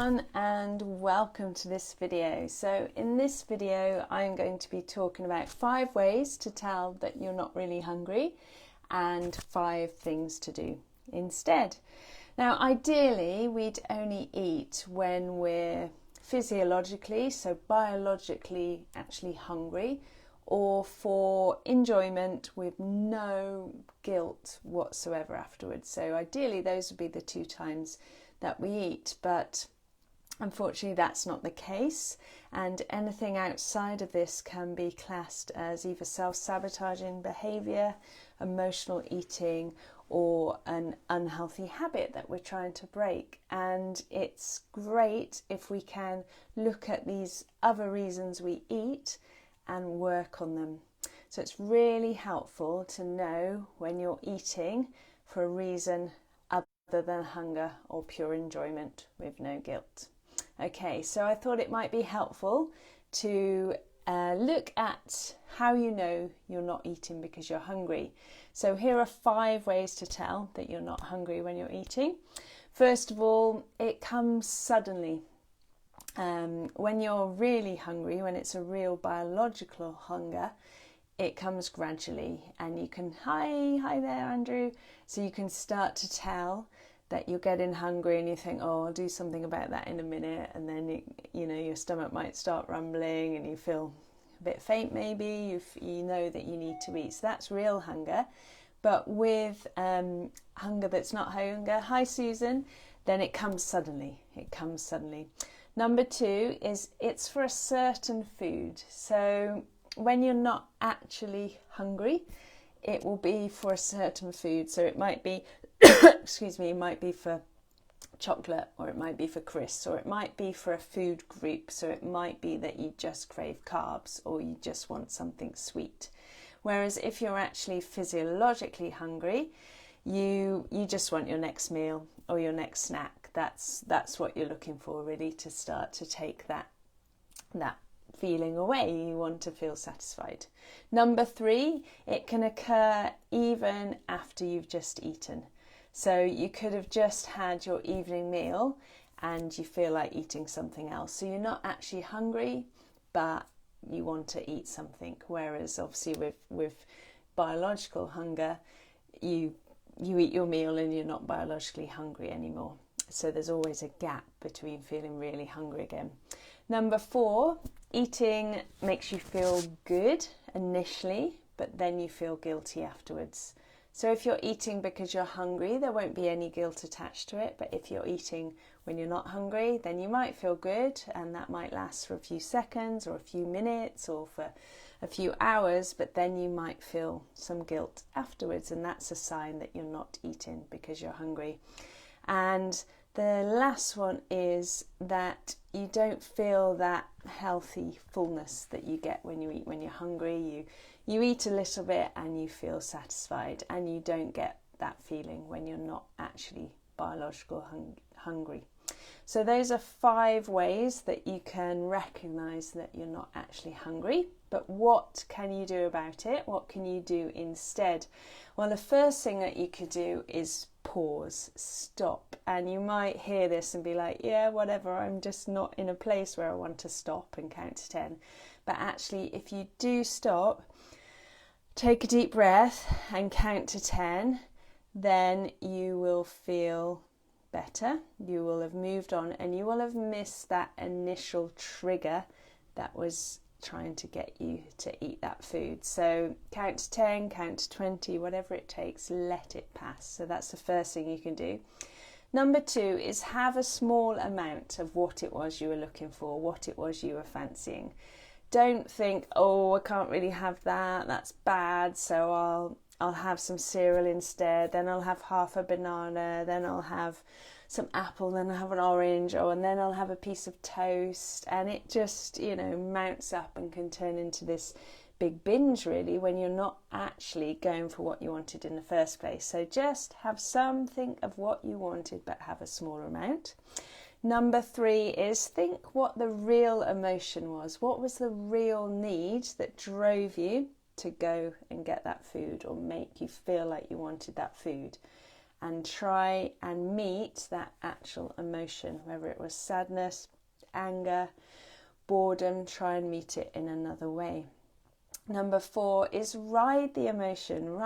everyone and welcome to this video. So in this video I'm going to be talking about 5 ways to tell that you're not really hungry and 5 things to do instead. Now ideally we'd only eat when we're physiologically, so biologically actually hungry, or for enjoyment with no guilt whatsoever afterwards. So ideally those would be the 2 times that we eat, but unfortunately that's not the case, and anything outside of this can be classed as either self-sabotaging behaviour, emotional eating, or an unhealthy habit that we're trying to break. And it's great if we can look at these other reasons we eat and work on them. So it's really helpful to know when you're eating for a reason other than hunger or pure enjoyment with no guilt. Okay, so I thought it might be helpful to look at how you know you're not eating because you're hungry. So here are 5 ways to tell that you're not hungry when you're eating. First of all, it comes suddenly. When you're really hungry, when it's a real biological hunger, it comes gradually, and you can, hi there Andrew, so you can start to tell that you're getting hungry and you think, oh, I'll do something about that in a minute, and then your stomach might start rumbling and you feel a bit faint maybe, you know that you need to eat. So that's real hunger. But with hunger that's not hunger, hi Susan, then it comes suddenly. Number 2 is it's for a certain food. So when you're not actually hungry, it will be for a certain food. So it might be, it might be for chocolate, or it might be for crisps, or it might be for a food group. So it might be that you just crave carbs, or you just want something sweet. Whereas if you're actually physiologically hungry, you just want your next meal or your next snack. That's what you're looking for, really, to start to take that feeling away. You want to feel satisfied. Number 3, it can occur even after you've just eaten. So you could have just had your evening meal and you feel like eating something else. So you're not actually hungry, but you want to eat something. Whereas obviously with biological hunger, you eat your meal and you're not biologically hungry anymore. So there's always a gap between feeling really hungry again. Number 4, eating makes you feel good initially, but then you feel guilty afterwards. So if you're eating because you're hungry, there won't be any guilt attached to it. But if you're eating when you're not hungry, then you might feel good, and that might last for a few seconds or a few minutes or for a few hours, but then you might feel some guilt afterwards, and that's a sign that you're not eating because you're hungry. And the last one is that you don't feel that healthy fullness that you get when you eat when you're hungry. You eat a little bit and you feel satisfied, and you don't get that feeling when you're not actually biological hungry. So those are 5 ways that you can recognise that you're not actually hungry. But what can you do about it? What can you do instead? Well, the first thing that you could do is pause, stop. And you might hear this and be like, yeah, whatever, I'm just not in a place where I want to stop and count to 10. But actually, if you do stop, take a deep breath and count to 10, then you will feel better. You will have moved on, and you will have missed that initial trigger that was trying to get you to eat that food. So count to 10, count to 20, whatever it takes, let it pass. So that's the first thing you can do. Number 2 is have a small amount of what it was you were looking for, what it was you were fancying. Don't think, oh, I can't really have that, that's bad, so I'll have some cereal instead, then I'll have half a banana, then I'll have some apple, then I'll have an orange, and then I'll have a piece of toast. And it just, mounts up and can turn into this big binge, really, when you're not actually going for what you wanted in the first place. So just have something of what you wanted, but have a smaller amount. Number 3 is think what the real emotion was. What was the real need that drove you to go and get that food or make you feel like you wanted that food? and try and meet that actual emotion, whether it was sadness, anger, boredom. Try and meet it in another way. Number 4 is ride the emotion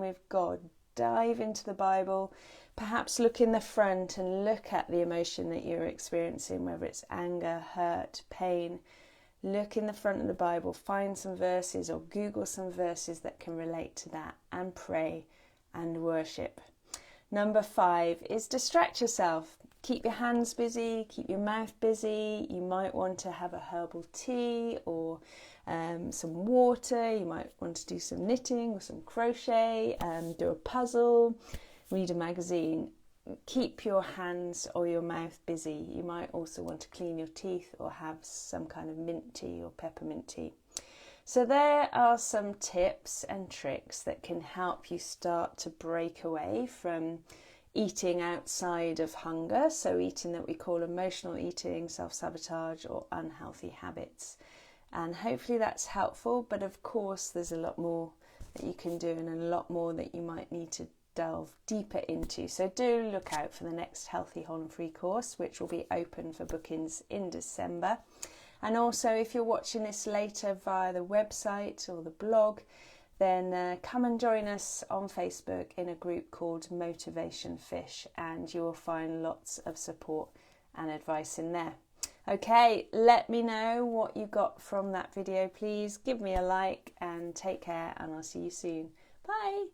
with God. Dive into the Bible, perhaps look in the front and look at the emotion that you're experiencing, whether it's anger, hurt, pain. Look in the front of the Bible, find some verses or Google some verses that can relate to that, and pray and worship. Number 5 is distract yourself. Keep your hands busy, keep your mouth busy. You might want to have a herbal tea or some water. You might want to do some knitting or some crochet, do a puzzle, read a magazine. Keep your hands or your mouth busy. You might also want to clean your teeth or have some kind of mint tea or peppermint tea. So there are some tips and tricks that can help you start to break away from eating outside of hunger, so eating that we call emotional eating, self-sabotage or unhealthy habits. And hopefully that's helpful, but of course there's a lot more that you can do and a lot more that you might need to delve deeper into. So do look out for the next Healthy, Whole and Free course, which will be open for bookings in December. And also, if you're watching this later via the website or the blog, then come and join us on Facebook in a group called Motivation Fish, and you'll find lots of support and advice in there. Okay, let me know what you got from that video. Please give me a like and take care, and I'll see you soon. Bye.